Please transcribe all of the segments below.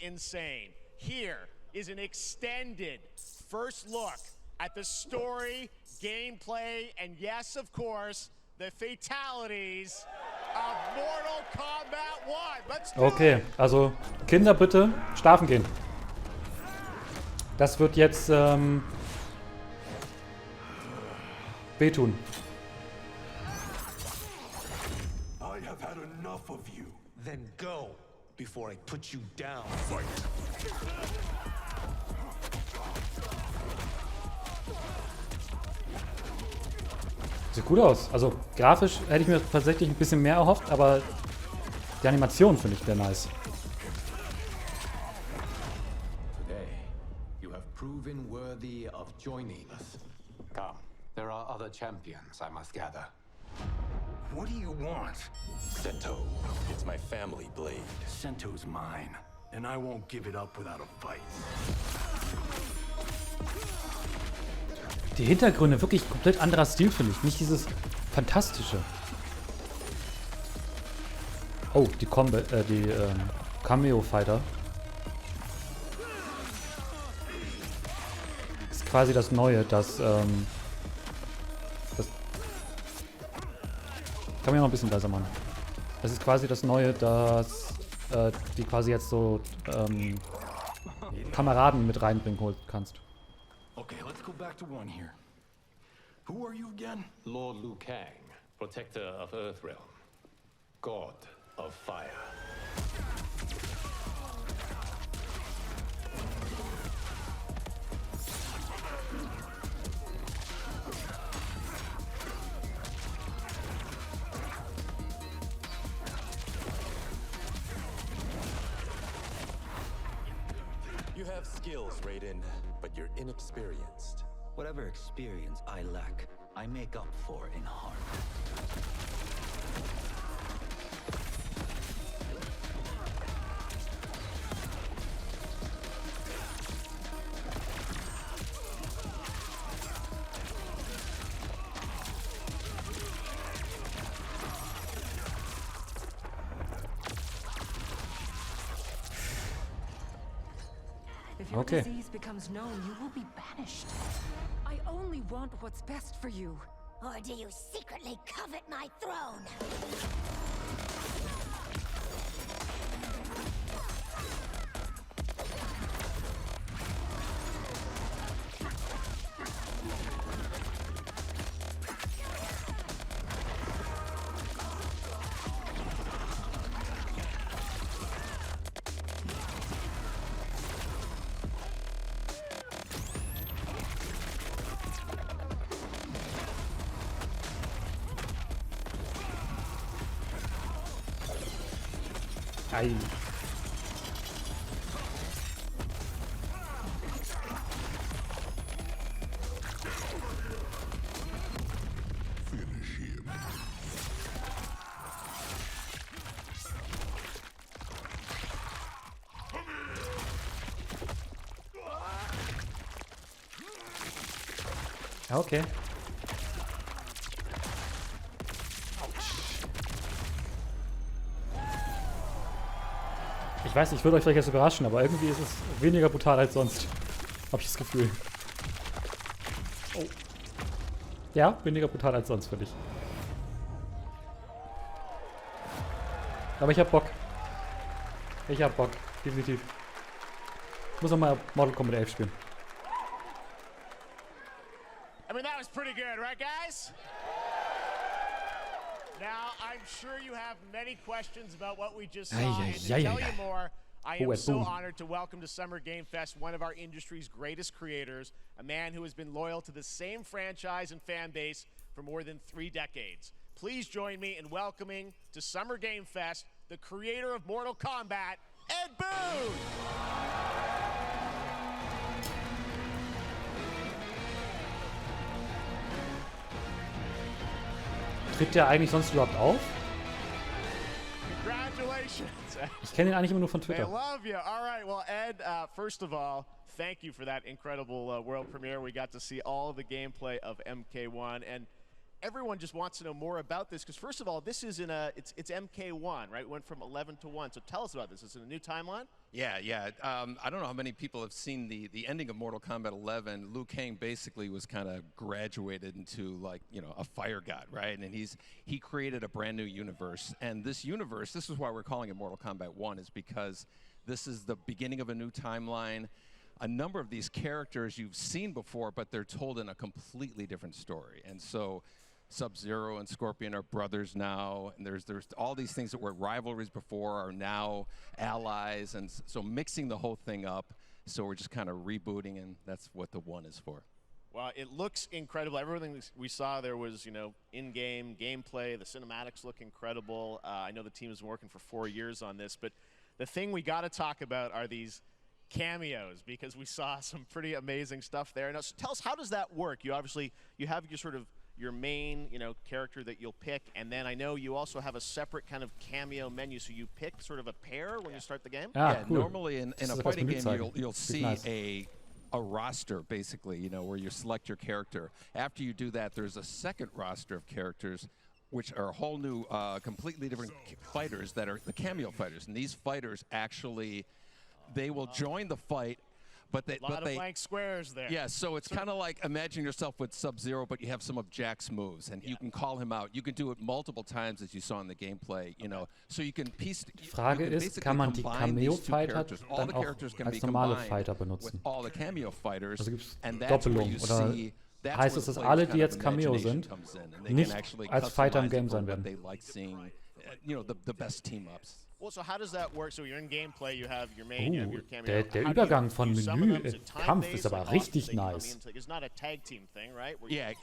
Insane. Here is an extended first look at the story, gameplay, and yes, of course, the fatalities of Mortal Kombat 1. Let's do Okay, also Kinder bitte schlafen gehen. Das wird jetzt wehtun. I have had enough of you. Then go before I put you down. Fight. Sieht gut aus. Also grafisch hätte ich mir tatsächlich ein bisschen mehr erhofft, aber die Animation finde ich sehr nice. Today, you have proven worthy of joining us. Come, there are other champions I must gather. What do you want? Sento, it's my family blade. Sento's mine, and I won't give it up without a fight. Die Hintergründe, wirklich komplett anderer Stil, finde ich. Nicht dieses fantastische. Oh, die Cameo-Fighter. Ist quasi das Neue, das kann man ja noch ein bisschen leiser machen. Das ist quasi das Neue, dass die quasi jetzt so Kameraden mit reinbringen kannst. Okay, let's go back to one here. Who are you again? Lord Liu Kang, protector of EarthRealm, god of fire. You have skills, Raiden, but you're inexperienced. Whatever experience I lack, I make up for in heart. If your Okay. disease becomes known, you will be banished. I only want what's best for you. Or do you secretly covet my throne? Ei. Finish him. Okay. Ich weiß nicht, ich würde euch vielleicht jetzt überraschen, aber irgendwie ist es weniger brutal als sonst. Hab ich das Gefühl. Oh. Ja, weniger brutal als sonst, finde ich. Aber ich hab Bock. Ich hab Bock, definitiv. Ich muss noch mal Mortal Kombat 11 spielen. I mean, that was pretty good, right, guys? Now, I'm sure you have many questions about what we just saw, and to tell you more, I am so honored to welcome to Summer Game Fest one of our industry's greatest creators, a man who has been loyal to the same franchise and fan base for more than 3 decades. Please join me in welcoming to Summer Game Fest the creator of Mortal Kombat, Ed Boon! Tritt der eigentlich sonst überhaupt auf? Congratulations. Ich kenne ihn eigentlich immer nur von They Twitter. love you. All right, well, Ed, first of all, thank you for that incredible world premiere. We got to see all the gameplay of MK1, and everyone just wants to know more about this, because first of all, this is it's MK1, right? It went from 11 to 1, so tell us about this. Is it a new timeline? Yeah. I don't know how many people have seen the ending of Mortal Kombat 11. Liu Kang basically was kind of graduated into, like, you know, a fire god, right? And he created a brand new universe. And this universe, this is why we're calling it Mortal Kombat 1, is because this is the beginning of a new timeline. A number of these characters you've seen before, but they're told in a completely different story. And so Sub-Zero and Scorpion are brothers now, and there's all these things that were rivalries before are now allies, and so mixing the whole thing up. So we're just kind of rebooting, and that's what the 1 is for. Well, it looks incredible. Everything we saw there was, you know, in-game gameplay. The cinematics look incredible. I know the team has been working for 4 years on this, but the thing we got to talk about are these cameos, because we saw some pretty amazing stuff there. Now, so tell us, how does that work? You have your sort of your main, you know, character that you'll pick, and then I know you also have a separate kind of cameo menu, so you pick sort of a pair when you start the game? Yeah, cool. Normally in a fighting game, you'll see nice. a roster, basically, you know, where you select your character. After you do that, there's a second roster of characters, which are a whole new, completely different fighters that are the cameo fighters. And these fighters actually, they will join the fight, but they... A lot of blank squares there. Yeah, so it's kind of like, imagine yourself with Sub-Zero, but you have some of Jack's moves, and you can call him out. You can do it multiple times, as you saw in the gameplay, you know, so you can piece... Die Frage ist, kann man die Cameo-Fighter dann auch als normale Fighter benutzen? All the cameo fighters, Also gibt es and that's where Doppelung, you oder see... heißt es, dass alle, die jetzt Cameo sind, nicht als Fighter im Game sein werden? They like seeing, you know, the best team-ups. Well, so how does that work? So you're in gameplay, you have your main, you have your cameo. Der How do Übergang you von summon Menü them? Is in it Kampf time-based, ist aber like richtig they come nice. into- It's not a tag team thing, right? Where Yeah,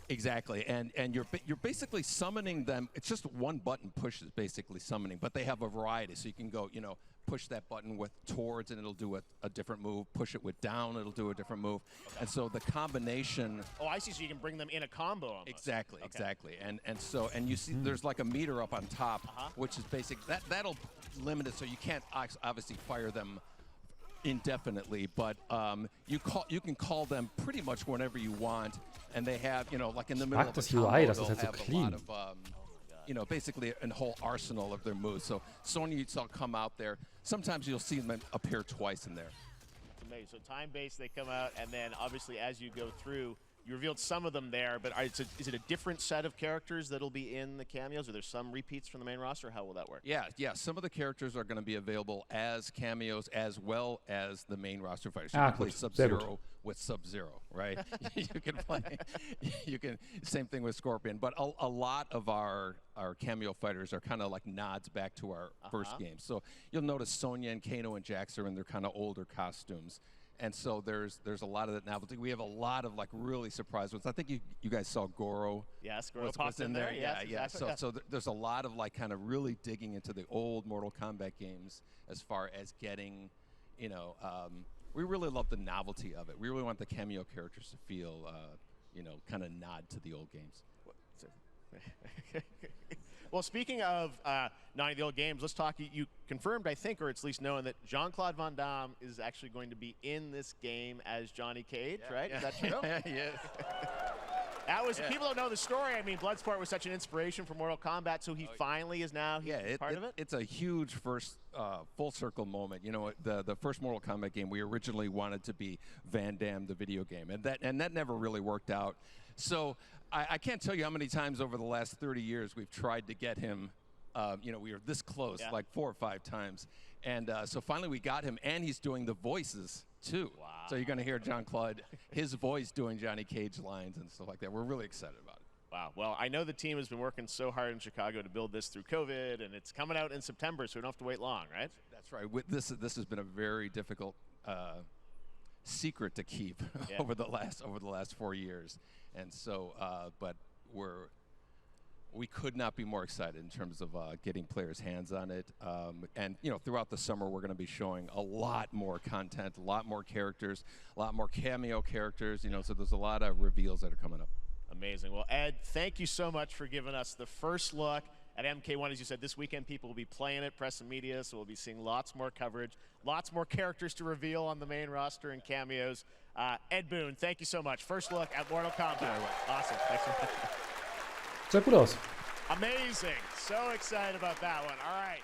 exactly. And you're basically summoning them. It's just one button push is basically summoning, but they have a variety. So you can go, you know, push that button with towards and it'll do a different move. Push it with down, it'll do a different move. And so the combination. Oh, I see. So you can bring them in a combo almost. Exactly, Okay. exactly. And you see there's like a meter up on top, which is basic. That'll limit it, so you can't obviously fire them indefinitely, but you can call them pretty much whenever you want, and they have, you know, like in the middle of das a combo, UI, das they'll ist halt so have a clean. lot of, you know, basically a whole arsenal of their moves. So Sonya, you saw come out there. Sometimes you'll see them appear twice in there. It's amazing. So time-based, they come out, and then obviously as you go through, you revealed some of them there, but is it a different set of characters that'll be in the cameos? Are there some repeats from the main roster? How will that work? Yeah. Some of the characters are going to be available as cameos as well as the main roster fighters. You can play Sub-Zero with Sub-Zero, right? You can play, same thing with Scorpion. But a lot of our cameo fighters are kind of like nods back to our first game. So you'll notice Sonya and Kano and Jax are in their kind of older costumes. And so there's a lot of that novelty. We have a lot of like really surprise ones. I think you guys saw Goro. Yes, Goro popped in there. Yeah. Exactly. So there's a lot of like kind of really digging into the old Mortal Kombat games as far as getting, you know, we really love the novelty of it. We really want the cameo characters to feel, you know, kind of nod to the old games. Well, speaking of nodding the old games, let's talk. You confirmed, I think, or it's at least known, that Jean-Claude Van Damme is actually going to be in this game as Johnny Cage, right? Is that true? Yes. That was, people don't know the story. I mean, Bloodsport was such an inspiration for Mortal Kombat, so he finally is now part of it? It's a huge first full circle moment. You know, the first Mortal Kombat game, we originally wanted to be Van Damme, the video game, and that never really worked out. So I can't tell you how many times over the last 30 years we've tried to get him. You know, we were this close, like 4 or 5 times. And so finally we got him, and he's doing the voices, too. Wow. So you're going to hear Jean-Claude, his voice doing Johnny Cage lines and stuff like that. We're really excited about it. Wow. Well, I know the team has been working so hard in Chicago to build this through COVID, and it's coming out in September, so we don't have to wait long, right? That's right. This has been a very difficult secret to keep over the last 4 years. And so, but we could not be more excited in terms of getting players' hands on it. And, you know, throughout the summer, we're going to be showing a lot more content, a lot more characters, a lot more cameo characters, you know, so there's a lot of reveals that are coming up. Amazing. Well, Ed, thank you so much for giving us the first look at MK1. As you said, this weekend people will be playing it, press and media, so we'll be seeing lots more coverage, lots more characters to reveal on the main roster and cameos. Ed Boon, thank you so much. First look at Mortal Kombat. Awesome. Thanks so much. Sieht gut aus. Amazing. So excited about that one. All right.